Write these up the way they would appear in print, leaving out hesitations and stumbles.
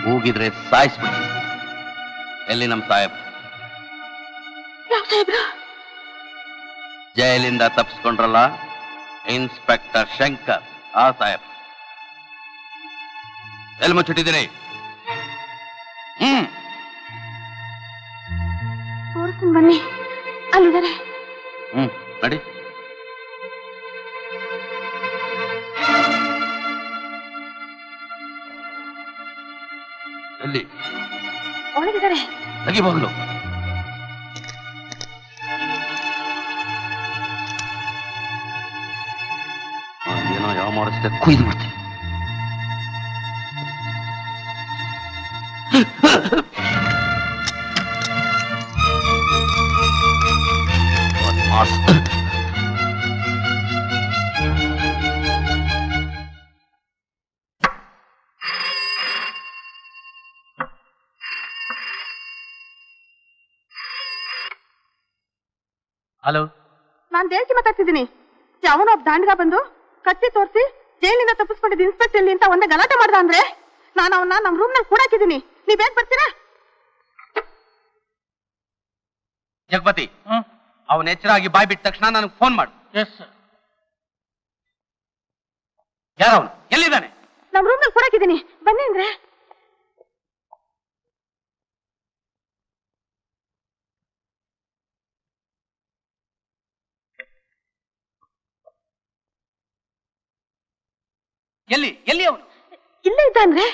ಹೋಗಿದ್ರೆ ಸಾಯಿಸ್ಬಿಡ್ತೀನಿ. ಎಲ್ಲಿ ನಮ್ ಸಾಹೇಬ್? ಜೈಲಿಂದ ತಪ್ಪಿಸ್ಕೊಂಡ್ರಲ್ಲ ಇನ್ಸ್ಪೆಕ್ಟರ್ ಶಂಕರ್, ಆ ಸಾಹೇಬ್. ಎಲ್ಲಿ ಮುಚ್ಚಿಟ್ಟಿದ್ದೀರಿ? ಬನ್ನಿ, ಅಲ್ಲಿದ್ದಾರೆ. ನಡಿ. ಎಲ್ಲಿ? ಒಳಗಿದ್ದಾರೆ. ತೆಗಿಬಹುದು. ಏನೋ ಯಾವ ಮಾಡಿಸ್ದೆ ಕುಯ್ದು ಬಿಡ್ತೀನಿ. ಹಲೋ, ನಾನ್ ದೇವಕ್ಕೆ ಮಾತಾಡ್ತಿದ್ದೀನಿ. ಅವನು ಒಬ್ಬ ದಾಂಡ್ಗ ಬಂದು ಕತ್ತಿ ತೋರಿಸಿ ಜೈಲಿಂದ ತಪ್ಪಿಸ್ಕೊಂಡಿದ್ದು ಇನ್ಸ್ಪೆಕ್ಟರ್ ಇಲ್ಲಿ ಅಂತ ಒಂದೇ ಗಲಾಟೆ ಮಾಡ್ದ ಅಂದ್ರೆ ನಾನು ಅವನ್ನ ನಮ್ ರೂಮ್ ನಲ್ಲಿ ಕೂಡಾಕಿದ್ದೀನಿ. ನೀವ್ ಬೇಗ ಬರ್ತೀರಾ? ಜಗಪತಿ, ಅವನ ಎಚ್ಚರಾಗಿ ಬಾಯ್ ಬಿಟ್ಟ ತಕ್ಷಣ ನನಗೆ ಫೋನ್ ಮಾಡು. ಯಾರವನು? ಎಲ್ಲಿದ್ದಾನೆ? ನಮ್ ರೂಮ್ ನಲ್ಲಿ ಕೂಡಾಕಿದ್ದೀನಿ, ಬನ್ನಿ ಅಂದ್ರೆ. ಎಲ್ಲಿ ಎಲ್ಲಿ ಅವನು? ಇಲ್ಲೇ ಇದ್ದಾನ್ರೆ.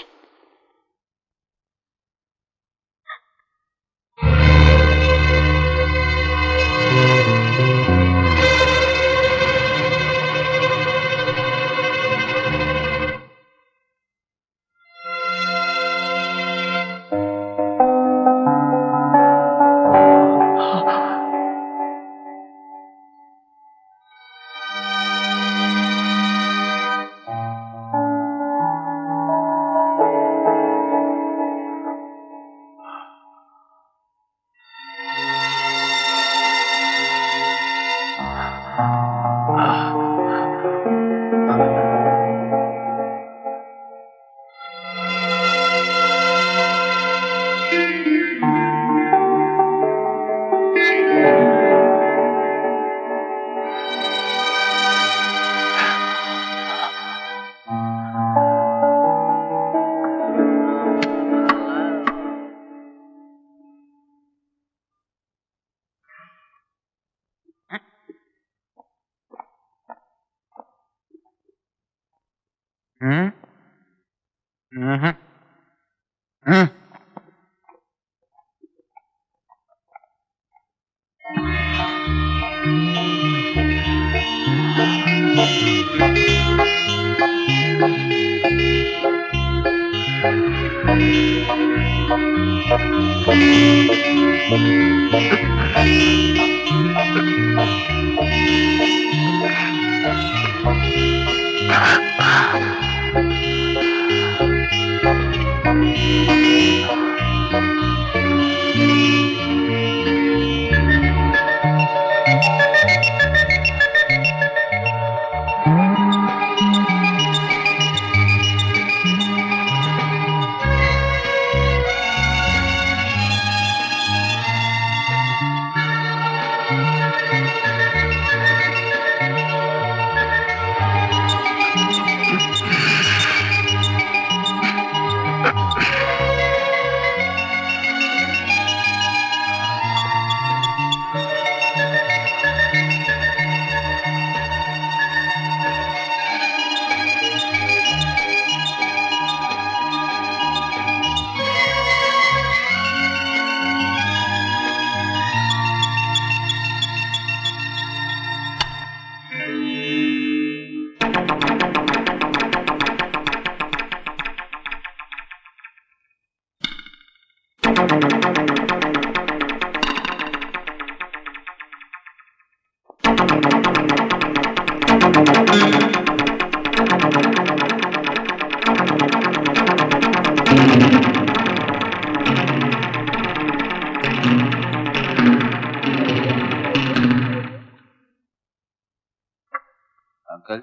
ಅಂಕಲ್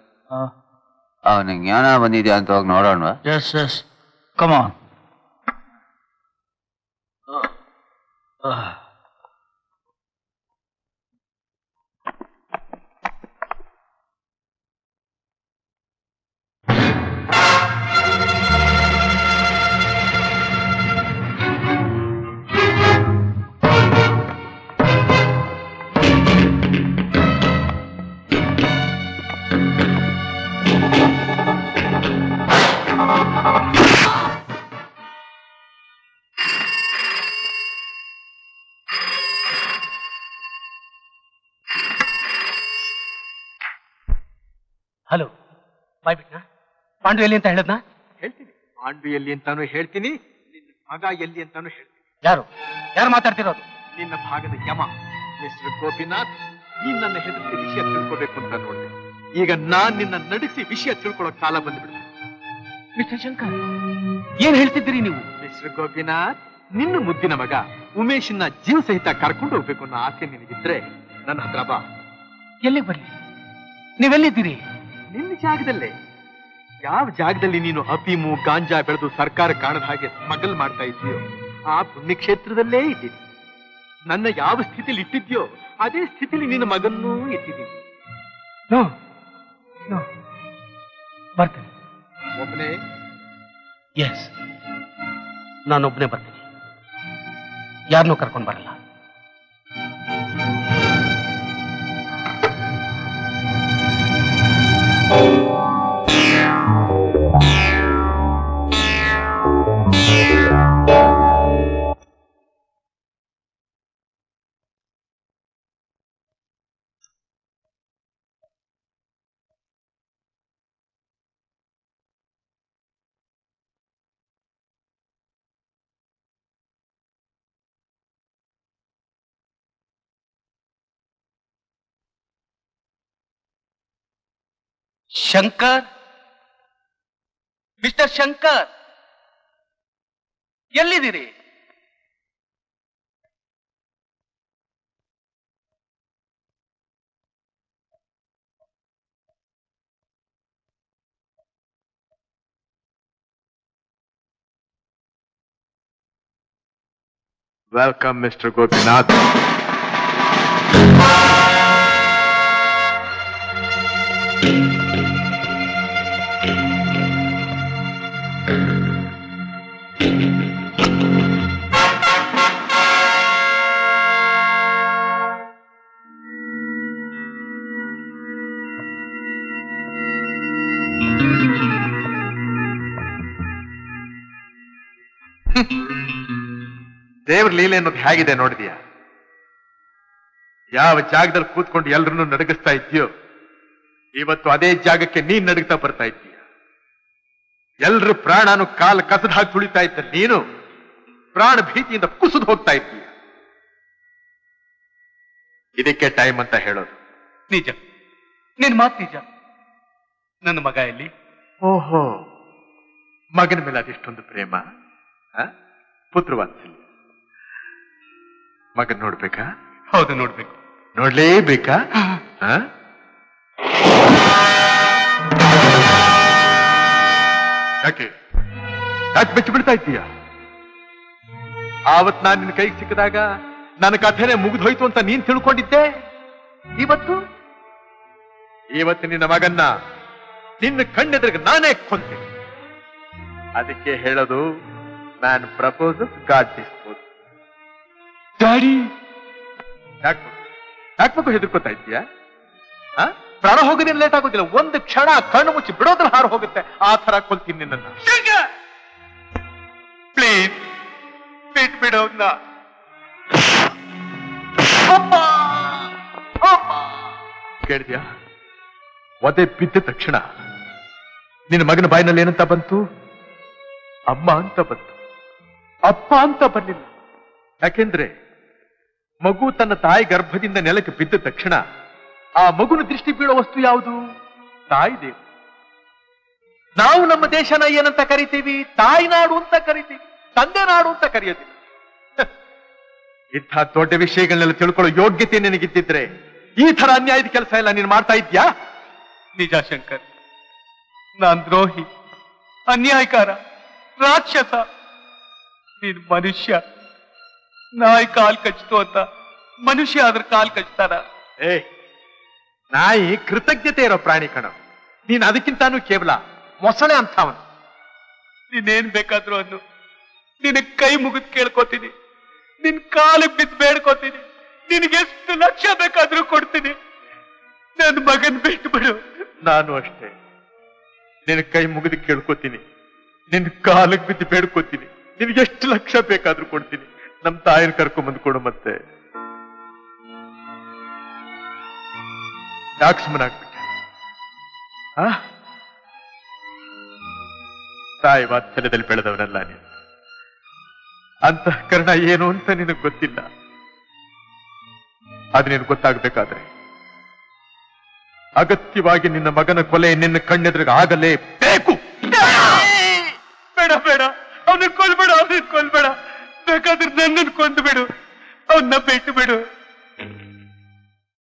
ಅವನಿಗೆ ಜ್ಞಾನ ಬಂದಿದ್ಯಾ ಅಂತ ಹೋಗಿ ನೋಡೋಣ. Yes come on. ಹಲೋ, ಬಾಯ್ ಬಿಟ್ನಾ? ಪಾಂಡು ಎಲ್ಲಿ ಅಂತ ಹೇಳದ್ನಾ? ಹೇಳ್ತೀನಿ. ಪಾಂಡು ಎಲ್ಲಿ ಅಂತಾನು ಹೇಳ್ತೀನಿ, ನಿನ್ನ ಭಾಗ ಎಲ್ಲಿ ಅಂತಾನು ಹೇಳ್ತೀನಿ. ಯಾರು ಮಾತಾಡ್ತಿರೋದು? ನಿನ್ನ ಭಾಗದ ಯಮ ಮಿಸ್ಟರ್ ಗೋಪಿನಾಥ್. ನೀನ್ ನನ್ನ ಹೆದರಿಸಿ ವಿಷಯ ತಿಳ್ಕೋಬೇಕು ಅಂತ ನೋಡಿದೆ. ಈಗ ನಾನ್ ನಿನ್ನ ನಡೆಸಿ ವಿಷಯ ತಿಳ್ಕೊಳ್ಳೋ ಕಾಲ ಬಂದ್ಬಿಡ್ತು. ಮಿಸ್ಟರ್ ಶಂಕರ್, ಏನ್ ಹೇಳ್ತಿದ್ದೀರಿ ನೀವು? ಮಿಸ್ಟರ್ ಗೋಪಿನಾಥ್, ನಿನ್ನ ಮುದ್ದಿನ ಮಗ ಉಮೇಶನ್ನ ಜೀವ ಸಹಿತ ಕರ್ಕೊಂಡು ಹೋಗ್ಬೇಕು ಅನ್ನೋ ಆಸೆ ನಿನಗಿದ್ರೆ ನನ್ನ ಹತ್ರ ಬಾ. ಎಲ್ಲಿ ಬರ್ಲಿ? ನೀವೆಲ್ಲಿದ್ದೀರಿ? ನಿನ್ನ ಜಾಗದಲ್ಲೇ. ಯಾವ ಜಾಗದಲ್ಲಿ ನೀನು ಅಫೀಮು ಗಾಂಜಾ ಬೆಳೆದು ಸರ್ಕಾರ ಕಾಣದ ಹಾಗೆ ಸ್ಮಗಲ್ ಮಾಡ್ತಾ ಇದ್ದೀಯೋ ಆ ಪುಣ್ಯಕ್ಷೇತ್ರದಲ್ಲೇ ಇದ್ದೀನಿ. ನನ್ನ ಯಾವ ಸ್ಥಿತಿಲಿ ಇಟ್ಟಿದ್ಯೋ ಅದೇ ಸ್ಥಿತಿಲಿ ನಿನ್ನ ಮಗನ್ನೂ ಇಟ್ಟಿದ್ದೀನಿ. ಬರ್ತೇನೆ. ಒಬ್ಬನೇ? ಎಸ್, ನಾನೊಬ್ಬನೇ ಬರ್ತೀನಿ. ಯಾರನ್ನೂ ಕರ್ಕೊಂಡು ಬರಲ್ಲ. ಶಂಕರ್, ಮಿಸ್ಟರ್ ಶಂಕರ್, ಎಲ್ಲಿದ್ದೀರಿ? Welcome mister Gopinath. ದೇವ್ರ ಲೀಲೆ ಅನ್ನೋದು ಹೇಗಿದೆ ನೋಡಿದ್ಯಾ? ಯಾವ ಜಾಗದಲ್ಲಿ ಕೂತ್ಕೊಂಡು ಎಲ್ರನ್ನೂ ನಡಗಿಸ್ತಾ ಇದ್ಯೋ ಇವತ್ತು ಅದೇ ಜಾಗಕ್ಕೆ ನೀನ್ ನಡಗ್ತಾ ಬರ್ತಾ ಇದ್ದೀಯ. ಎಲ್ರು ಪ್ರಾಣನು ಕಾಲು ಕಸದ ಹಾಕಿ ತುಳಿತಾ ಇದ್ದ ನೀನು ಪ್ರಾಣ ಭೀತಿಯಿಂದ ಕುಸಿದು ಹೋಗ್ತಾ ಇದ್ದೀಯ. ಇದಕ್ಕೆ ಟೈಮ್ ಅಂತ ಹೇಳೋದು. ನಿಜ, ನಿನ್ ಮಾತು ನಿಜ. ನನ್ನ ಮಗ ಎಲ್ಲಿ? ಓಹೋ, ಮಗನ ಮೇಲೆ ಅದೆಷ್ಟೊಂದು ಪ್ರೇಮ, ಪುತ್ರವಾತ್ಸಲ್ಯ. ಮಗನ್ ನೋಡ್ಬೇಕಾ? ಹೌದು, ನೋಡ್ಬೇಕು. ನೋಡ್ಲೇಬೇಕಾ? ಯಾಕೆ ಬೆಚ್ಚಿ ಬಿಡ್ತಾ ಇದ್ದೀಯ? ಆವತ್ ನಾನ್ ನಿನ್ನ ಕೈಗೆ ಸಿಕ್ಕಿದಾಗ ನನ್ನ ಕಥೆನೆ ಮುಗಿದೋಯ್ತು ಅಂತ ನೀನ್ ತಿಳ್ಕೊಂಡಿದ್ದೆ. ಇವತ್ತು ನಿನ್ನ ಮಗನ್ನ ನಿನ್ನ ಕಣ್ಣೆದುರಿಗೆ ನಾನೇ ಕೊಂತೀನಿ. ಅದಕ್ಕೆ ಹೇಳೋದು man propose god dispose. Daddy, ಯಾಕೆ ಹೆದರ್ಕೋತಾ ಇದ್ದೀಯಾ? ಪ್ರಾಣ ಹೋಗೋದೇನು ಲೇಟ್ ಆಗೋದಿಲ್ಲ. ಒಂದು ಕ್ಷಣ ಕಣ್ಣು ಮುಚ್ಚಿ ಬಿಡೋದ್ರ ಹಾರು ಹೋಗುತ್ತೆ. ಆ ತರ ಕೊಲ್ತೀನಿ ನಿನ್ನನ್ನ. ಪ್ಲೀಸ್ ಬಿಟ್ಬಿಡೋದ್ನ. ಕೇಳಿದ್ಯಾ? ಒದೆ ಬಿದ್ದ ತಕ್ಷಣ ನಿನ್ನ ಮಗನ ಬಾಯಿನಲ್ಲಿ ಏನಂತ ಬಂತು? ಅಮ್ಮ ಅಂತ ಬಂತು, ಅಪ್ಪ ಅಂತ ಬರಲಿಲ್ಲ. ಯಾಕೆಂದ್ರೆ ಮಗು ತನ್ನ ತಾಯಿ ಗರ್ಭದಿಂದ ನೆಲಕ್ಕೆ ಬಿದ್ದ ತಕ್ಷಣ ಆ ಮಗುನ ದೃಷ್ಟಿ ಬೀಳೋ ವಸ್ತು ಯಾವುದು? ತಾಯಿ ದೇವ. ನಾವು ನಮ್ಮ ದೇಶನ ಏನಂತ ಕರಿತೀವಿ? ತಾಯ್ನಾಡು ಅಂತ ಕರಿತೀವಿ, ತಂದೆ ನಾಡು ಅಂತ ಕರೆಯೋದಿಲ್ಲ. ಇಂಥ ದೊಡ್ಡ ವಿಷಯಗಳನ್ನೆಲ್ಲ ತಿಳ್ಕೊಳ್ಳೋ ಯೋಗ್ಯತೆ ನಿನಗಿದ್ದಿದ್ರೆ ಈ ತರ ಅನ್ಯಾಯದ ಕೆಲಸ ಎಲ್ಲ ನೀನು ಮಾಡ್ತಾ ಇದ್ಯಾ? ನಿಜ ಶಂಕರ್, ನಾನ್ ದ್ರೋಹಿ, ಅನ್ಯಾಯಕಾರ, ರಾಕ್ಷಸ. ನೀನ್ ಮನುಷ್ಯ. ನಾಯಿ ಕಾಲ್ ಕಚ್ತು ಅಂತ ಮನುಷ್ಯ ಆದ್ರ ಕಾಲ್ ಕಚ್ತಾರ? ಏ, ನಾಯಿ ಕೃತಜ್ಞತೆ ಇರೋ ಪ್ರಾಣಿ ಕಣ. ನೀನ್ ಅದಕ್ಕಿಂತಾನು ಕೇವಲ ಮೊಸಳೆ ಅಂತವನು. ನೀನೇನ್ ಬೇಕಾದ್ರು ಅನ್ನು ನಿನ್ ಕೈ ಮುಗಿದ್ ಕೇಳ್ಕೊತೀನಿ, ನಿನ್ ಕಾಲಿಗೆ ಬಿದ್ದು ಬೇಡ್ಕೋತೀನಿ, ನಿನಗೆಷ್ಟು ಲಕ್ಷ ಬೇಕಾದ್ರೂ ಕೊಡ್ತೀನಿ. ನನ್ ಮಗನ್ ಬಿಟ್ಟು ಬಿಡು. ನಾನು ಅಷ್ಟೇ, ನಿನ್ನ ಕೈ ಮುಗಿದು ಕೇಳ್ಕೊತೀನಿ, ನಿನ್ ಕಾಲಿಗೆ ಬಿದ್ದು ಬೇಡ್ಕೋತೀನಿ, ನಿನ್ಗೆಷ್ಟು ಲಕ್ಷ ಬೇಕಾದ್ರೂ ಕೊಡ್ತೀನಿ. ನಮ್ ತಾಯಿನ ಕರ್ಕೊಂಬಂದು ಕೊಡು. ಮತ್ತೆ ಯಾಕೆ ಸುಮ್ಮನಾಗ್ಬಿಟ್ಟೆ? ತಾಯಿ ವಾತ್ಸಲ್ಯದಲ್ಲಿ ಬೆಳೆದವನಲ್ಲ ನೀನು. ಅಂತಃಕರಣ ಏನು ಅಂತ ನಿನಗೆ ಗೊತ್ತಿಲ್ಲ. ಅದು ನಿನಗೆ ಗೊತ್ತಾಗಬೇಕಾದ್ರೆ ಅಗತ್ಯವಾಗಿ ನಿನ್ನ ಮಗನ ಕೊಲೆ ನಿನ್ನ ಕಣ್ಣೆದುರಿಗೆ ಆಗಲೇಬೇಕು. ಬೇಡ ಬೇಡ, ಅವನ ಕೊಲ್ಬೇಡ, ಅವನ ಕೊಲ್ಬೇಡ. ಬೇಕಾದ್ರೆ ನನ್ನನ್ನು ಕೊಂದು ಬಿಡು, ಅವನ್ನ ಬಿಟ್ಟು ಬಿಡು.